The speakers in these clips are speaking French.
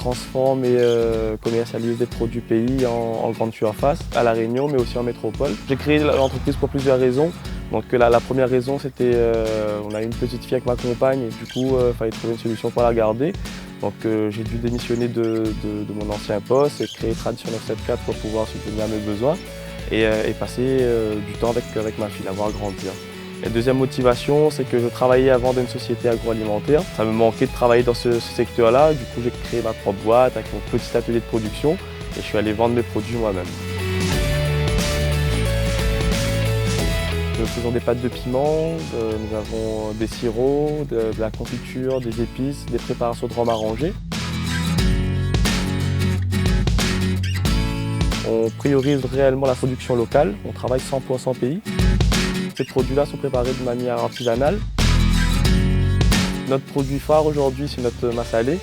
transforme et commercialise des produits pays en grande surface, à La Réunion mais aussi en métropole. J'ai créé l'entreprise pour plusieurs raisons. Donc la première raison, c'était on a une petite fille avec ma compagne et du coup il fallait trouver une solution pour la garder. Donc j'ai dû démissionner de mon ancien poste et créer Tradition 974 pour pouvoir subvenir à mes besoins et passer du temps avec ma fille, la voir grandir. La deuxième motivation, c'est que je travaillais avant dans une société agroalimentaire. Ça me manquait de travailler dans ce secteur-là. Du coup, j'ai créé ma propre boîte avec mon petit atelier de production et je suis allé vendre mes produits moi-même. Nous faisons des pâtes de piment, nous avons des sirops, de la confiture, des épices, des préparations de rhum arrangés. On priorise réellement la production locale, on travaille 100% pays. Ces produits-là sont préparés de manière artisanale. Notre produit phare aujourd'hui, c'est notre massalé.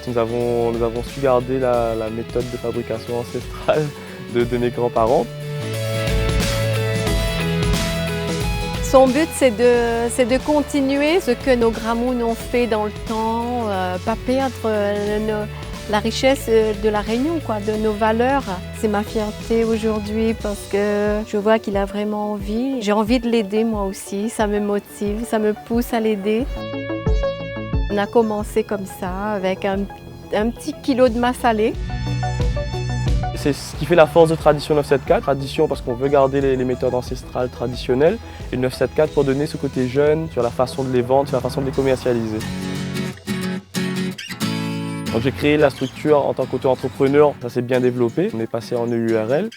Nous avons su garder la méthode de fabrication ancestrale de mes grands-parents. Son but, c'est de continuer ce que nos grands-mounes ont fait dans le temps, pas perdre la richesse de la Réunion, de nos valeurs. C'est ma fierté aujourd'hui parce que je vois qu'il a vraiment envie. J'ai envie de l'aider moi aussi, ça me motive, ça me pousse à l'aider. On a commencé comme ça avec un petit kilo de massalé. C'est ce qui fait la force de Tradition 974. Tradition parce qu'on veut garder les méthodes ancestrales traditionnelles et 974 pour donner ce côté jeune sur la façon de les vendre, sur la façon de les commercialiser. Donc j'ai créé la structure en tant qu'auto-entrepreneur, ça s'est bien développé. On est passé en EURL.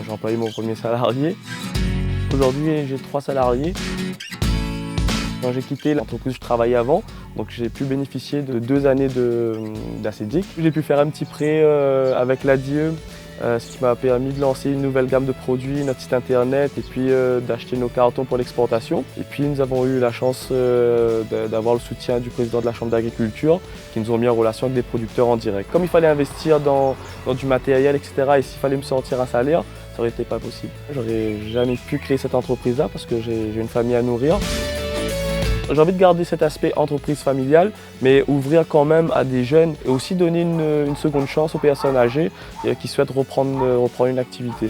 J'ai employé mon premier salarié. Aujourd'hui j'ai 3 salariés. Quand j'ai quitté l'entreprise où je travaillais avant, donc j'ai pu bénéficier de 2 années d'ACDIC. J'ai pu faire un petit prêt avec l'ADIE, ce qui m'a permis de lancer une nouvelle gamme de produits, notre site internet et puis d'acheter nos cartons pour l'exportation. Et puis nous avons eu la chance d'avoir le soutien du président de la Chambre d'agriculture qui nous ont mis en relation avec des producteurs en direct. Comme il fallait investir dans du matériel, etc. et s'il fallait me sortir un salaire, ça n'aurait été pas possible. J'aurais jamais pu créer cette entreprise-là parce que j'ai une famille à nourrir. J'ai envie de garder cet aspect entreprise familiale, mais ouvrir quand même à des jeunes et aussi donner une seconde chance aux personnes âgées qui souhaitent reprendre une activité.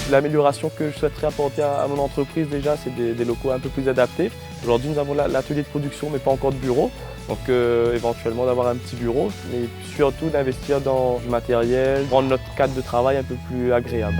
L'amélioration que je souhaiterais apporter à mon entreprise déjà, c'est des locaux un peu plus adaptés. Aujourd'hui, nous avons l'atelier de production, mais pas encore de bureau. Donc éventuellement d'avoir un petit bureau, mais surtout d'investir dans du matériel, rendre notre cadre de travail un peu plus agréable.